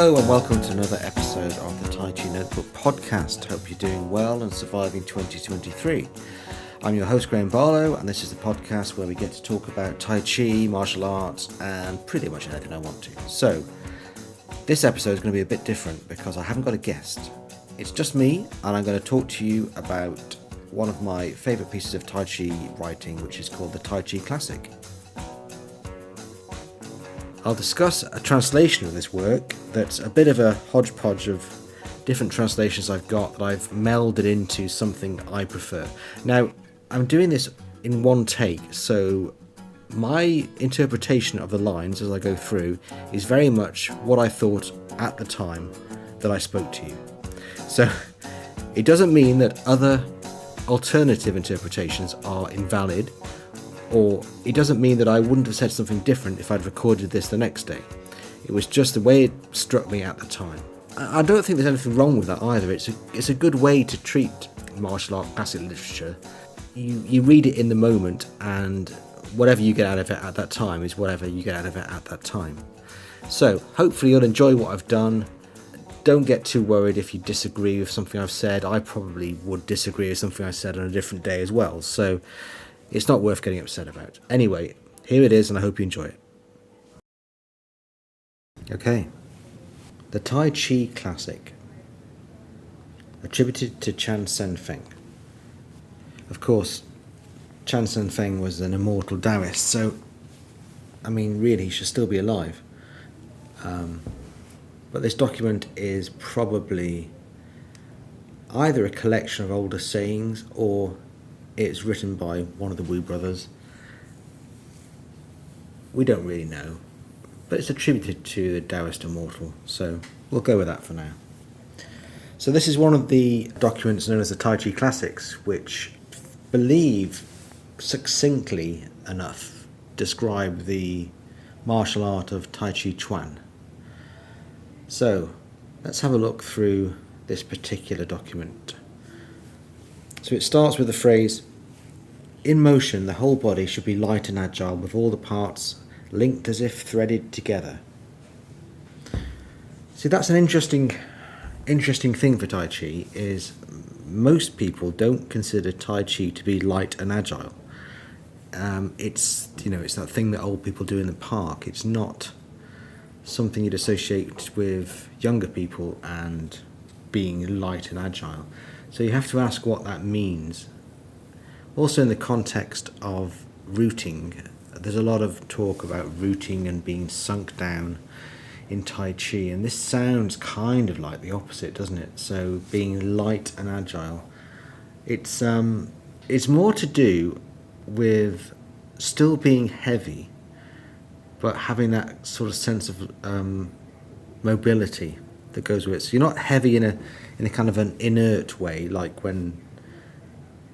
Hello and welcome to another episode of the Tai Chi Notebook podcast. Hope you're doing well and surviving 2023. I'm your host Graham Barlow, and this is the podcast where we get to talk about Tai Chi, martial arts and pretty much anything I want to. So this episode is going to be a bit different because I haven't got a guest. It's just me, and I'm going to talk to you about one of my favourite pieces of Tai Chi writing, which is called the Tai Chi Classic. I'll discuss a translation of this work that's a bit of a hodgepodge of different translations I've got that I've melded into something I prefer. Now, I'm doing this in one take, so my interpretation of the lines as I go through is very much what I thought at the time that I spoke to you. So it doesn't mean that other alternative interpretations are invalid, or it doesn't mean that I wouldn't have said something different if I'd recorded this the next day. It was just the way it struck me at the time. I don't think there's anything wrong with that either. It's a good way to treat martial art classic literature. You read it in the moment, and whatever you get out of it at that time is whatever you get out of it at that time. So hopefully you'll enjoy what I've done. Don't get too worried if you disagree with something I've said. I probably would disagree with something I said on a different day as well. So it's not worth getting upset about. Anyway, here it is, and I hope you enjoy it. Okay. The Tai Chi Classic. Attributed to Chan Sen Feng. Of course, Chan Sen Feng was an immortal Taoist, so, I mean, really, he should still be alive. But this document is probably either a collection of older sayings or it's written by one of the Wu brothers. We don't really know, but it's attributed to the Taoist immortal, so we'll go with that for now. So this is one of the documents known as the Tai Chi Classics, which I believe succinctly enough describe the martial art of Tai Chi Chuan. So let's have a look through this particular document. So it starts with the phrase, "In motion, the whole body should be light and agile, with all the parts linked as if threaded together." See, that's an interesting thing for Tai Chi, is most people don't consider Tai Chi to be light and agile. It's that thing that old people do in the park. It's not something you'd associate with younger people and being light and agile. So you have to ask what that means. Also in the context of rooting, there's a lot of talk about rooting and being sunk down in Tai Chi, and this sounds kind of like the opposite, doesn't it? So being light and agile, it's more to do with still being heavy, but having that sort of sense of mobility that goes with it. So you're not heavy in a kind of an inert way, like when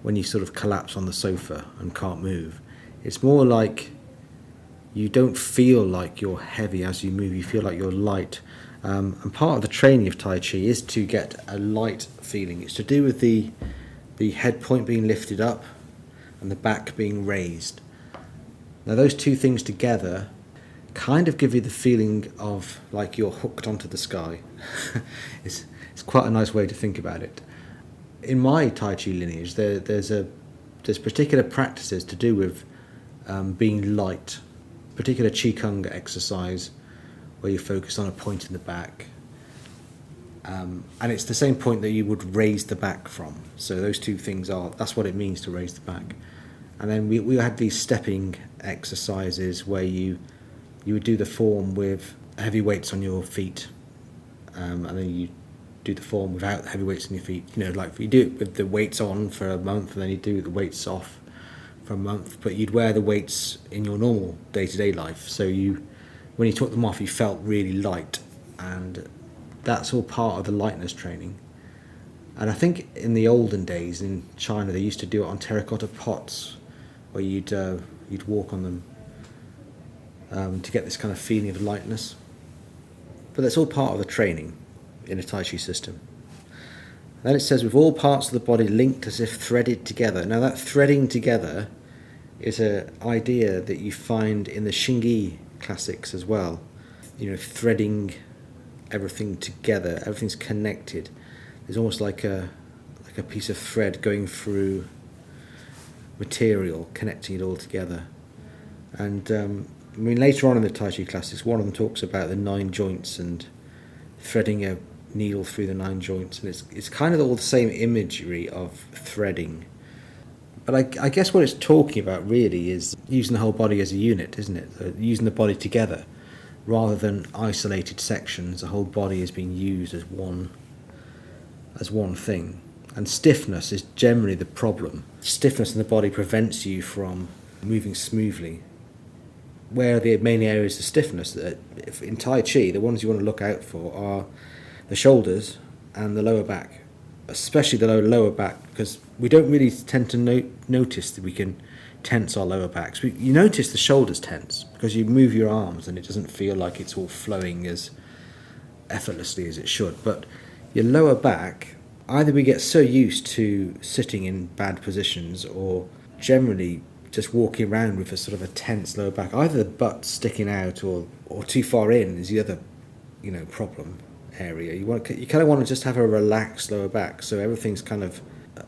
you sort of collapse on the sofa and can't move. It's more like you don't feel like you're heavy as you move, you feel like you're light. And part of the training of Tai Chi is to get a light feeling. It's to do with the head point being lifted up and the back being raised. Now those two things together kind of give you the feeling of like you're hooked onto the sky. It's quite a nice way to think about it. In my Tai Chi lineage, there's particular practices to do with being light, particular Qigong exercise where you focus on a point in the back, and it's the same point that you would raise the back from. So those two things that's what it means to raise the back. And then we had these stepping exercises where you would do the form with heavy weights on your feet, and then you do the form without heavy weights on your feet. Like you do it with the weights on for a month, and then you do the weights off for a month, but you'd wear the weights in your normal day-to-day life. So when you took them off, you felt really light, and that's all part of the lightness training. And I think in the olden days in China, they used to do it on terracotta pots, where you'd walk on them to get this kind of feeling of lightness. But that's all part of the training in a Tai Chi system. Then it says, with all parts of the body linked as if threaded together. Now that threading together is an idea that you find in the Xingyi classics as well. Threading everything together. Everything's connected. There's almost like a piece of thread going through material, connecting it all together. And I mean, later on in the Tai Chi Classics, one of them talks about the 9 joints and threading a needle through the 9 joints, and it's kind of all the same imagery of threading. But I guess what it's talking about really is using the whole body as a unit, isn't it? Using the body together rather than isolated sections. The whole body is being used as one thing. And stiffness is generally the problem. Stiffness in the body prevents you from moving smoothly. Where are the main areas of stiffness? In Tai Chi, the ones you want to look out for are the shoulders and the lower back, especially the lower back, because we don't really tend to notice that we can tense our lower backs. You notice the shoulders tense because you move your arms and it doesn't feel like it's all flowing as effortlessly as it should. But your lower back, either we get so used to sitting in bad positions or generally just walking around with a sort of a tense lower back. Either the butt sticking out or too far in is the other, problem area. You kind of want to just have a relaxed lower back, so everything's kind of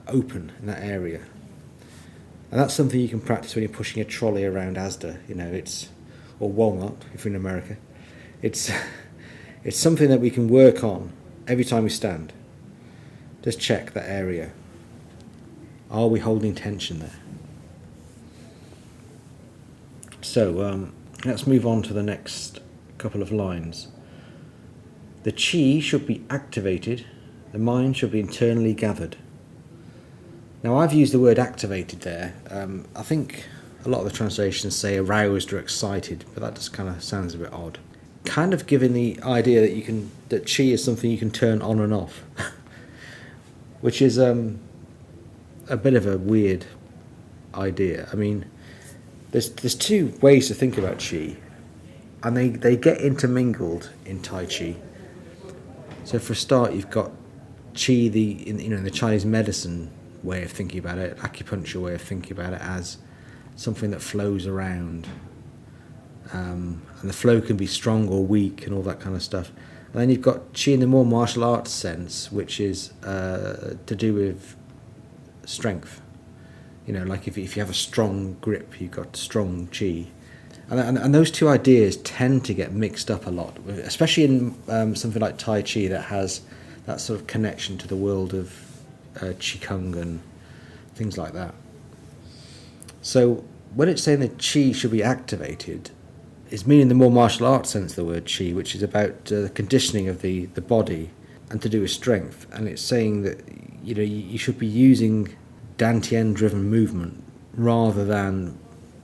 open in that area. And that's something you can practice when you're pushing a trolley around Asda. Or Walmart if you're in America. It's something that we can work on every time we stand. Just check that area. Are we holding tension there? So let's move on to the next couple of lines. The chi should be activated, the mind should be internally gathered. Now I've used the word activated there. I think a lot of the translations say aroused or excited, but that just kind of sounds a bit odd. Kind of giving the idea that chi is something you can turn on and off, which is a bit of a weird idea. I mean, there's 2 ways to think about chi, and they get intermingled in Tai Chi. So for a start, you've got chi, the Chinese medicine way of thinking about it, acupuncture way of thinking about it, as something that flows around, and the flow can be strong or weak and all that kind of stuff. And then you've got chi in the more martial arts sense, which is to do with strength. Like if you have a strong grip, you've got strong chi. And those 2 ideas tend to get mixed up a lot, especially in something like Tai Chi that has that sort of connection to the world of Qigong and things like that. So when it's saying that chi should be activated, it's meaning the more martial arts sense of the word chi, which is about the conditioning of the body and to do with strength. And it's saying that you should be using dantian driven movement rather than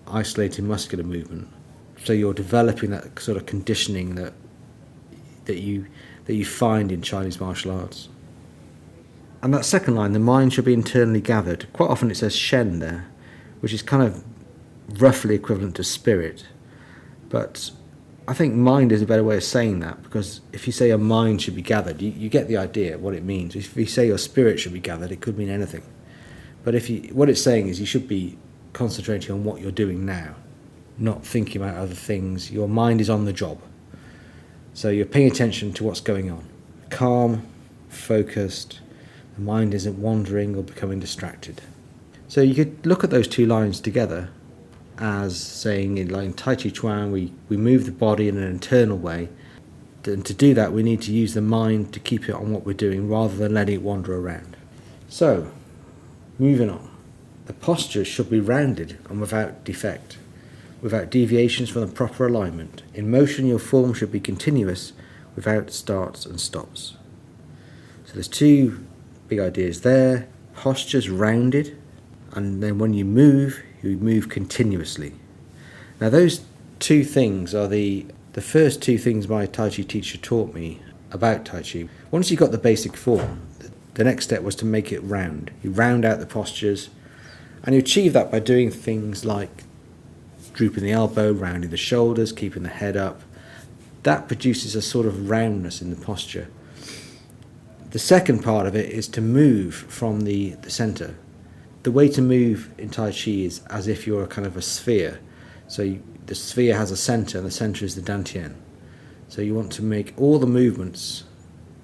isolated muscular movement. So you're developing that sort of conditioning that you find in Chinese martial arts. And that second line, the mind should be internally gathered. Quite often it says shen there, which is kind of roughly equivalent to spirit. But I think mind is a better way of saying that, because if you say your mind should be gathered, you get the idea of what it means. If you say your spirit should be gathered, it could mean anything. But what it's saying is you should be concentrating on what you're doing now, not thinking about other things. Your mind is on the job. So you're paying attention to what's going on. Calm, focused, the mind isn't wandering or becoming distracted. So you could look at those 2 lines together as saying, in Tai Chi Chuan, we move the body in an internal way. And to do that, we need to use the mind to keep it on what we're doing rather than letting it wander around. So, moving on. The postures should be rounded and without defect, without deviations from the proper alignment. In motion, your form should be continuous without starts and stops. So there's 2 big ideas there. Postures rounded, and then when you move continuously. Now those 2 things are the first 2 things my Tai Chi teacher taught me about Tai Chi. Once you got the basic form, the next step was to make it round. You round out the postures, and you achieve that by doing things like drooping the elbow, rounding the shoulders, keeping the head up. That produces a sort of roundness in the posture. The second part of it is to move from the center. The way to move in Tai Chi is as if you're a kind of a sphere. So the sphere has a center, and the center is the dantian. So you want to make all the movements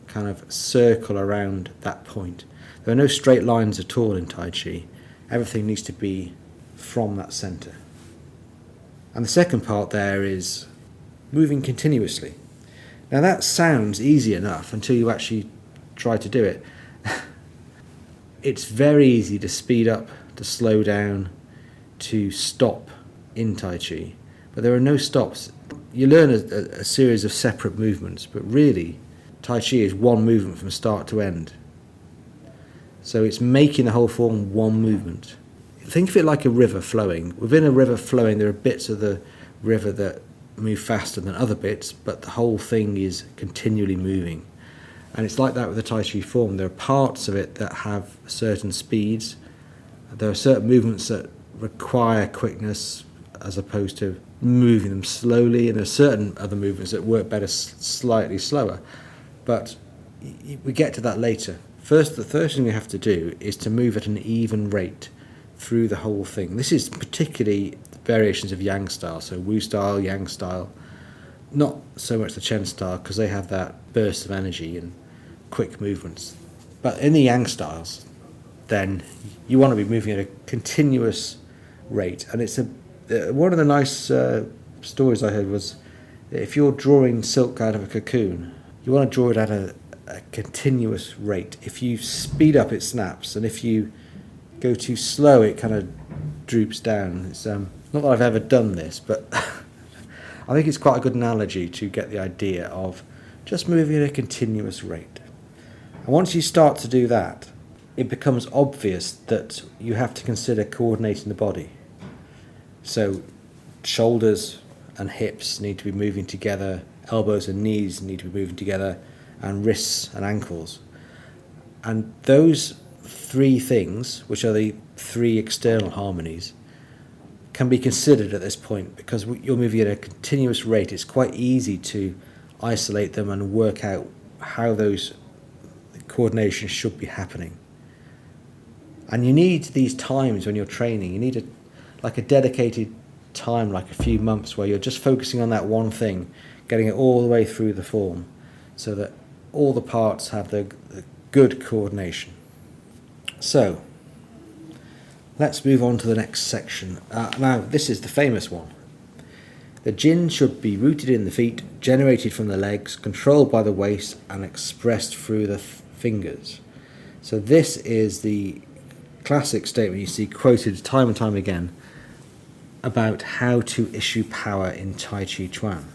kind of circle around that point. There are no straight lines at all in Tai Chi. Everything needs to be from that centre. And the second part there is moving continuously. Now that sounds easy enough until you actually try to do it. It's very easy to speed up, to slow down, to stop in Tai Chi, but there are no stops. You learn a series of separate movements, but really Tai Chi is one movement from start to end. So it's making the whole form one movement. Think of it like a river flowing. Within a river flowing, there are bits of the river that move faster than other bits, but the whole thing is continually moving. And it's like that with the Tai Chi form. There are parts of it that have certain speeds. There are certain movements that require quickness as opposed to moving them slowly, and there are certain other movements that work better slightly slower. But we get to that later. The first thing we have to do is to move at an even rate through the whole thing. This is particularly variations of Yang style, so Wu style, Yang style. Not so much the Chen style, because they have that burst of energy and quick movements. But in the Yang styles, then you want to be moving at a continuous rate. And it's one of the nice stories I heard was that if you're drawing silk out of a cocoon, you want to draw it at a continuous rate. If you speed up, it snaps, and if you go too slow, it kind of droops down. It's not that I've ever done this, but I think it's quite a good analogy to get the idea of just moving at a continuous rate. And once you start to do that, it becomes obvious that you have to consider coordinating the body. So shoulders and hips need to be moving together, elbows and knees need to be moving together, and wrists and ankles. And those three things, which are the three external harmonies, can be considered at this point because you're moving at a continuous rate. It's quite easy to isolate them and work out how those coordinations should be happening. And you need these times when you're training. You need a dedicated time, like a few months, where you're just focusing on that one thing, getting it all the way through the form, so that all the parts have the good coordination. So, let's move on to the next section. Now, this is the famous one. The Jin should be rooted in the feet, generated from the legs, controlled by the waist, and expressed through the fingers. So this is the classic statement you see quoted time and time again about how to issue power in Tai Chi Chuan.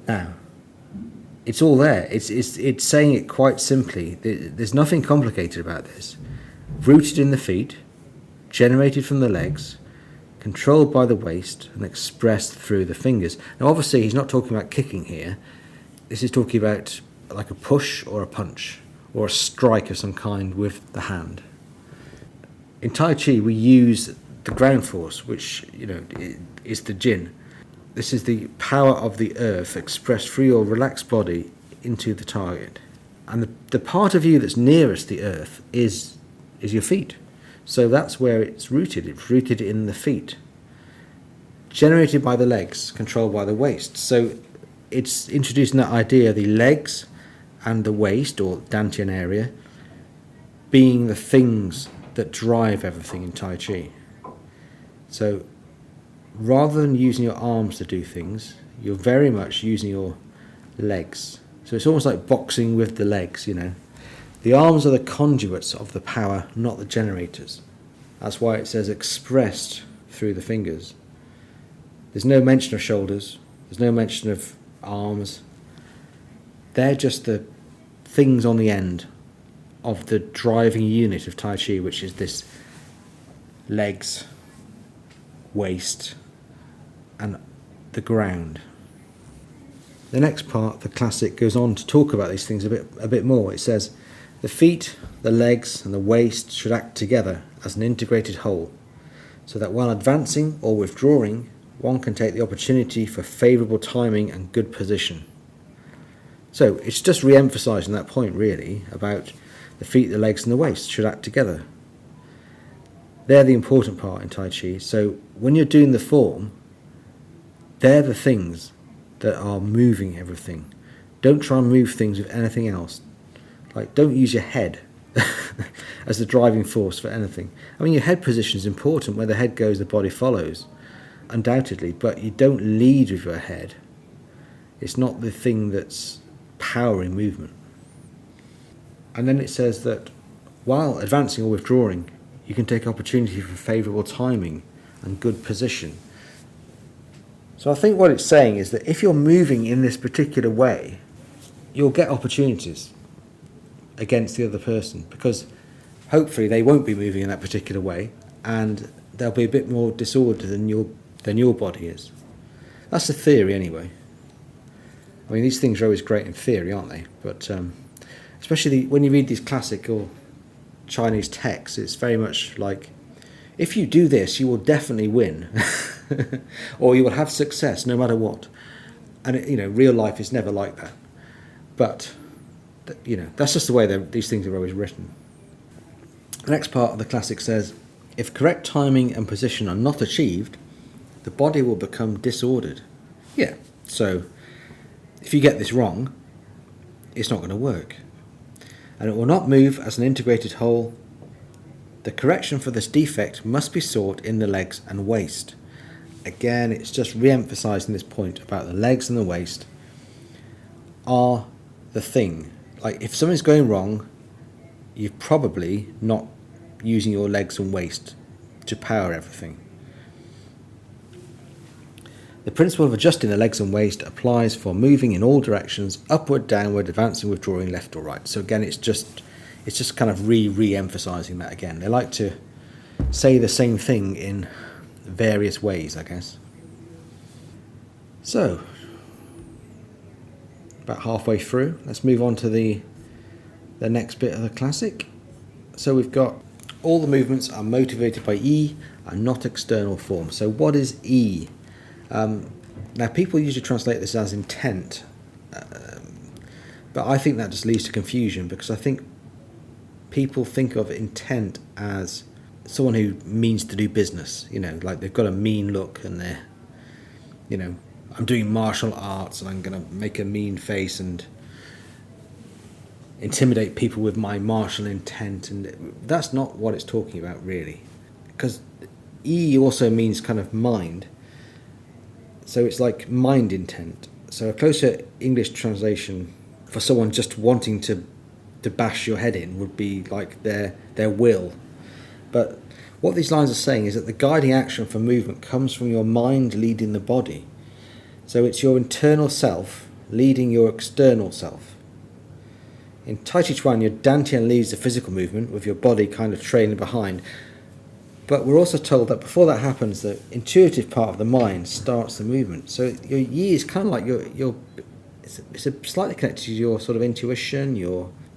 Now, it's all there. It's saying it quite simply. There's nothing complicated about this. Rooted in the feet, generated from the legs, controlled by the waist, and expressed through the fingers. Now, obviously, he's not talking about kicking here. This is talking about like a push or a punch or a strike of some kind with the hand. In Tai Chi, we use the ground force, which is the Jin. This is the power of the earth expressed through your relaxed body into the target. And the part of you that's nearest the earth is your feet. So that's where it's rooted. It's rooted in the feet. Generated by the legs, controlled by the waist. So it's introducing that idea of the legs and the waist, or dantian area, being the things that drive everything in Tai Chi. So rather than using your arms to do things, you're very much using your legs. So it's almost like boxing with the legs, The arms are the conduits of the power, not the generators. That's why it says expressed through the fingers. There's no mention of shoulders. There's no mention of arms. They're just the things on the end of the driving unit of Tai Chi, which is this legs, waist, and the ground. The next part, the classic, goes on to talk about these things a bit more. It says, the feet, the legs, and the waist should act together as an integrated whole, so that while advancing or withdrawing, one can take the opportunity for favourable timing and good position. So it's just re-emphasising that point, really, about the feet, the legs, and the waist should act together. They're the important part in Tai Chi. So when you're doing the form, they're the things that are moving everything. Don't try and move things with anything else. Like, don't use your head as the driving force for anything. I mean, your head position is important. Where the head goes, the body follows, undoubtedly, but you don't lead with your head. It's not the thing that's powering movement. And then it says that while advancing or withdrawing, you can take opportunity for favourable timing and good position. So I think what it's saying is that if you're moving in this particular way, you'll get opportunities against the other person, because hopefully they won't be moving in that particular way, and they'll be a bit more disordered than your body is. That's the theory anyway. I mean, these things are always great in theory, aren't they? But especially when you read these classic or Chinese texts, it's very much like, if you do this, you will definitely win, or you will have success no matter what. And real life is never like that. But that's just the way these things are always written. The next part of the classic says, if correct timing and position are not achieved, the body will become disordered. Yeah, so if you get this wrong, it's not going to work. And it will not move as an integrated whole. The correction for this defect must be sought in the legs and waist. Again, it's just re-emphasising this point about the legs and the waist are the thing. Like, if something's going wrong, you're probably not using your legs and waist to power everything. The principle of adjusting the legs and waist applies for moving in all directions, upward, downward, advancing, withdrawing, left or right. So again, it's just kind of re-emphasising that again. They like to say the same thing in various ways, I guess. So, about halfway through, let's move on to the next bit of the classic. So we've got all the movements are motivated by E and not external form. So what is E? Now people usually translate this as intent, but I think that just leads to confusion, because I think people think of intent as someone who means to do business, like they've got a mean look and they're, I'm doing martial arts and I'm going to make a mean face and intimidate people with my martial intent, and that's not what it's talking about really, because E also means kind of mind. So it's like mind intent. So a closer English translation for someone just wanting to bash your head in would be like their will. But what these lines are saying is that the guiding action for movement comes from your mind leading the body. So it's your internal self leading your external self. In Tai Chi Chuan, your Dantian leads the physical movement with your body kind of trailing behind. But we're also told that before that happens, the intuitive part of the mind starts the movement. So your Yi is kind of like it's slightly connected to your sort of intuition.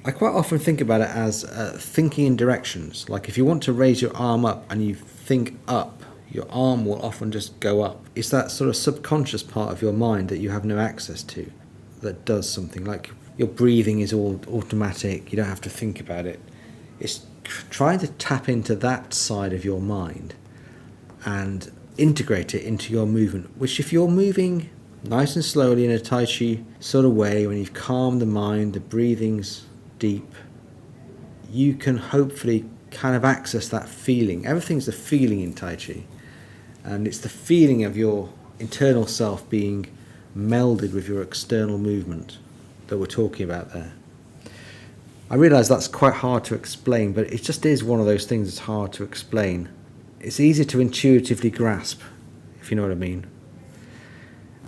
I quite often think about it as thinking in directions. Like if you want to raise your arm up and you think up, your arm will often just go up. It's that sort of subconscious part of your mind that you have no access to that does something. Like your breathing is all automatic. You don't have to think about it. It's trying to tap into that side of your mind and integrate it into your movement, which if you're moving nice and slowly in a Tai Chi sort of way, when you've calmed the mind, the breathing's deep, you can hopefully kind of access that feeling. Everything's a feeling in Tai Chi, and it's the feeling of your internal self being melded with your external movement that we're talking about there. I realise that's quite hard to explain, but it just is one of those things that's hard to explain. It's easy to intuitively grasp, if you know what I mean.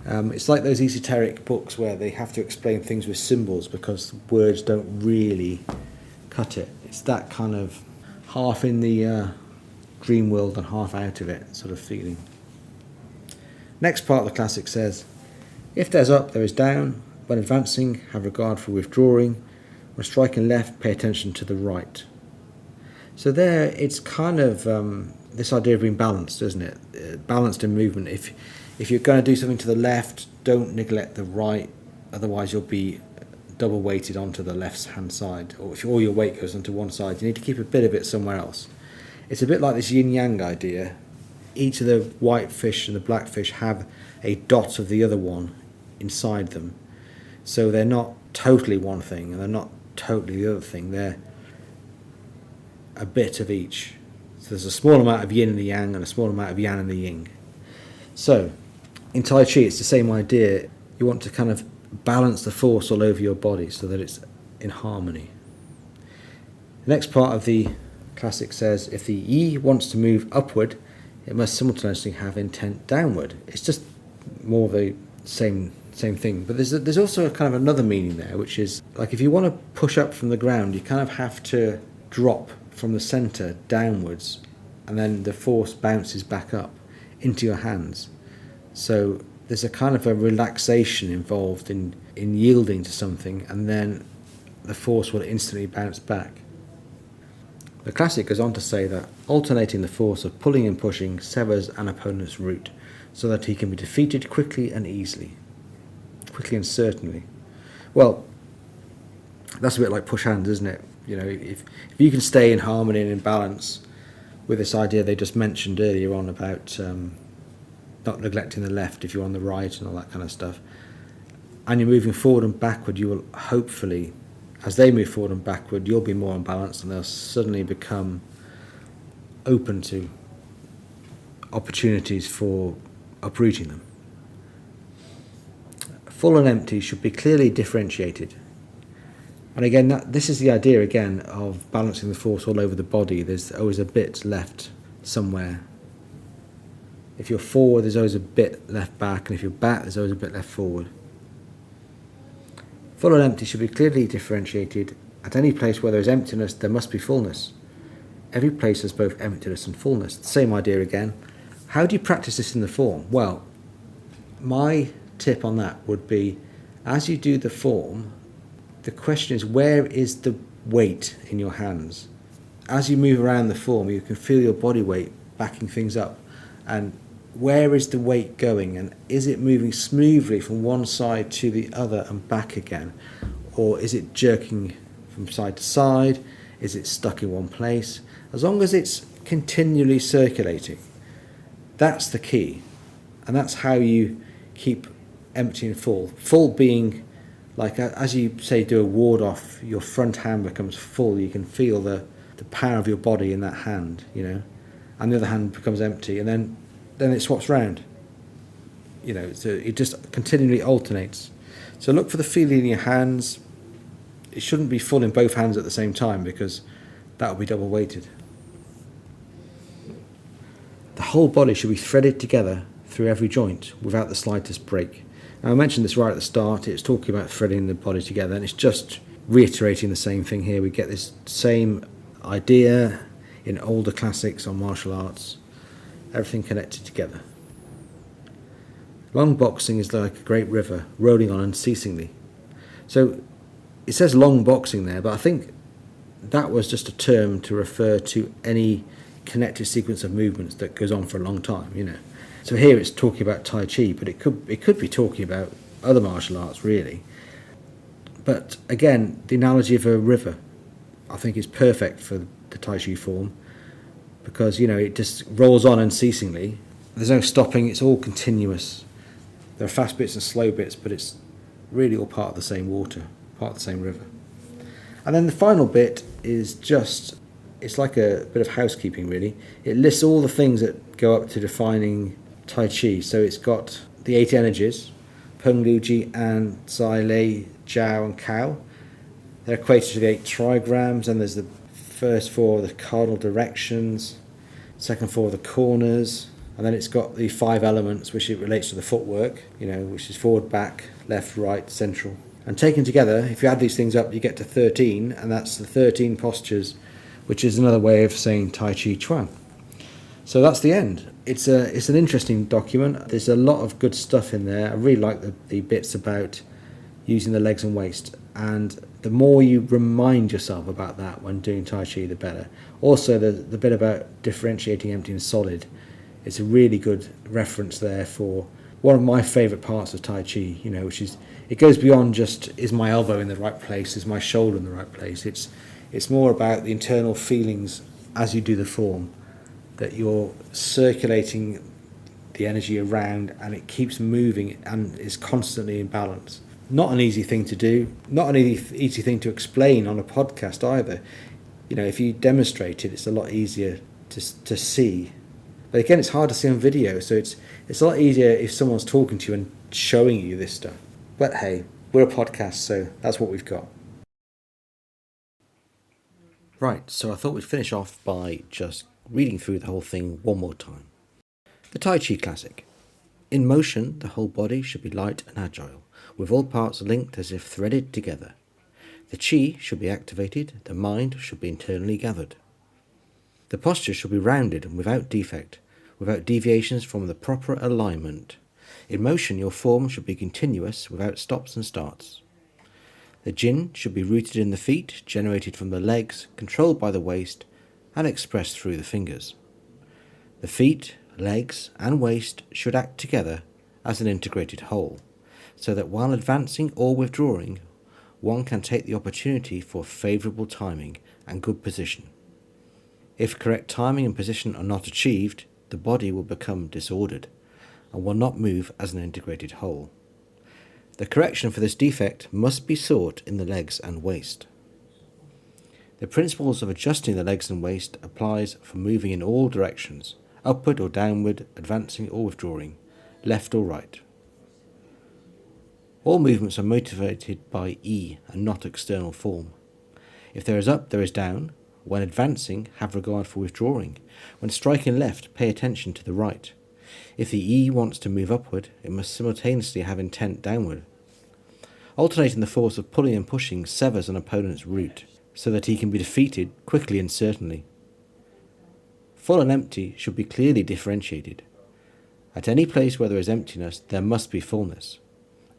It's like those esoteric books where they have to explain things with symbols because words don't really cut it. It's that kind of half in the dream world and half out of it sort of feeling. Next part of the classic says, if there's up, there is down. When advancing, have regard for withdrawing. When striking left, pay attention to the right. So there, it's kind of this idea of being balanced, isn't it? Balanced in movement. If you're going to do something to the left, don't neglect the right, otherwise you'll be double weighted onto the left-hand side. Or if all your weight goes onto one side, you need to keep a bit of it somewhere else. It's a bit like this yin-yang idea. Each of the white fish and the black fish have a dot of the other one inside them. So they're not totally one thing and they're not totally the other thing. They're a bit of each. So there's a small amount of yin and the yang and a small amount of yang and the yin. So in Tai Chi, it's the same idea. You want to kind of balance the force all over your body so that it's in harmony. The next part of the classic says, if the yi wants to move upward, it must simultaneously have intent downward. It's just more of the same thing. But there's also a kind of another meaning there, which is like if you want to push up from the ground, you kind of have to drop from the center downwards, and then the force bounces back up into your hands. So there's a kind of a relaxation involved in yielding to something, and then the force will instantly bounce back. The classic goes on to say that alternating the force of pulling and pushing severs an opponent's route so that he can be defeated quickly and easily, quickly and certainly. Well, that's a bit like push hands, isn't it? You know, if you can stay in harmony and in balance with this idea they just mentioned earlier on about not neglecting the left if you're on the right and all that kind of stuff, and you're moving forward and backward, you will hopefully, as they move forward and backward, you'll be more unbalanced and they'll suddenly become open to opportunities for uprooting them. Full and empty should be clearly differentiated. And again, this is the idea again of balancing the force all over the body. There's always a bit left somewhere. If you're forward, there's always a bit left back, and if you're back, there's always a bit left forward. Full and empty should be clearly differentiated. At any place where there is emptiness, there must be fullness. Every place has both emptiness and fullness. The same idea again. How do you practice this in the form? Well, my tip on that would be, as you do the form, the question is, where is the weight in your hands? As you move around the form, you can feel your body weight backing things up. And where is the weight going? And is it moving smoothly from one side to the other and back again? Or is it jerking from side to side? Is it stuck in one place? As long as it's continually circulating, that's the key. And that's how you keep empty and full. Full being like, as you say, do a ward off, your front hand becomes full. You can feel the power of your body in that hand, you know, and the other hand becomes empty, and then it swaps round, you know, so it just continually alternates. So look for the feeling in your hands. It shouldn't be full in both hands at the same time, because that will be double weighted. The whole body should be threaded together through every joint without the slightest break. Now, I mentioned this right at the start. It's talking about threading the body together, and it's just reiterating the same thing here. We get this same idea in older classics on martial arts, everything connected together. Long boxing is like a great river rolling on unceasingly. So it says long boxing there, but I think that was just a term to refer to any connected sequence of movements that goes on for a long time, you know. So here it's talking about Tai Chi, but it could be talking about other martial arts, really. But again, the analogy of a river, I think, is perfect for the Tai Chi form, because, you know, it just rolls on unceasingly. There's no stopping, it's all continuous. There are fast bits and slow bits, but it's really all part of the same water, part of the same river. And then the final bit is just, it's like a bit of housekeeping, really. It lists all the things that go up to defining Tai Chi. So it's got the 8 energies, Peng, Liu, Ji, An, Zai, Lei, Jiao and Kao. They're equated to the 8 trigrams, and there's the first 4 the cardinal directions, second 4 the corners, and then it's got the 5 elements, which it relates to the footwork, you know, which is forward, back, left, right, central. And taken together, if you add these things up, you get to 13, and that's the 13 postures, which is another way of saying Tai Chi Chuan. So that's the end. It's an interesting document. There's a lot of good stuff in there. I really like the bits about using the legs and waist, and the more you remind yourself about that when doing Tai Chi, the better. Also, the bit about differentiating empty and solid, it's a really good reference there for one of my favourite parts of Tai Chi, you know, which is, it goes beyond just, is my elbow in the right place, is my shoulder in the right place. It's more about the internal feelings as you do the form, that you're circulating the energy around, and it keeps moving and is constantly in balance. Not an easy thing to do, not an easy thing to explain on a podcast either. If you demonstrate it, it's a lot easier to see. But again, it's hard to see on video, so it's a lot easier if someone's talking to you and showing you this stuff. But hey, we're a podcast, so that's what we've got. Right, so I thought we'd finish off by just reading through the whole thing one more time. The Tai Chi Classic. In motion, the whole body should be light and agile, with all parts linked as if threaded together. The Chi should be activated, the mind should be internally gathered. The posture should be rounded and without defect, without deviations from the proper alignment. In motion, your form should be continuous without stops and starts. The Jin should be rooted in the feet, generated from the legs, controlled by the waist, and expressed through the fingers. The feet, legs, and waist should act together as an integrated whole, so that while advancing or withdrawing, one can take the opportunity for favourable timing and good position. If correct timing and position are not achieved, the body will become disordered and will not move as an integrated whole. The correction for this defect must be sought in the legs and waist. The principles of adjusting the legs and waist applies for moving in all directions, upward or downward, advancing or withdrawing, left or right. All movements are motivated by E and not external form. If there is up, there is down. When advancing, have regard for withdrawing. When striking left, pay attention to the right. If the E wants to move upward, it must simultaneously have intent downward. Alternating the force of pulling and pushing severs an opponent's route, so that he can be defeated quickly and certainly. Full and empty should be clearly differentiated. At any place where there is emptiness, there must be fullness.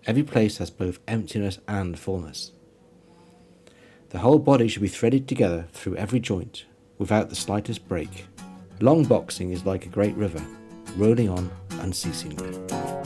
Every place has both emptiness and fullness. The whole body should be threaded together through every joint, without the slightest break. Long boxing is like a great river, rolling on unceasingly.